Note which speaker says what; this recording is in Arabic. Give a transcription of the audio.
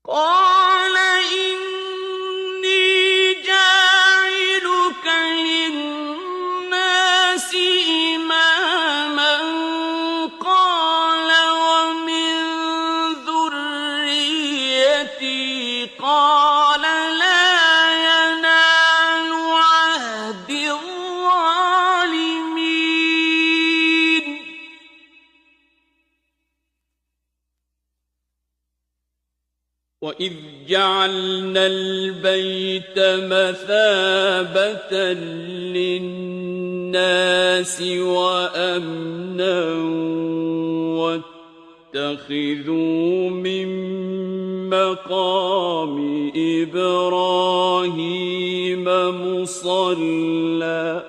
Speaker 1: قال إني جاعلك للناس إماما قال ومن ذريتي قال لا ينال عهد الظالمين وإذ جعلنا البيت مثابة للناس وأمنا واتخذوا من مقام إبراهيم مصلى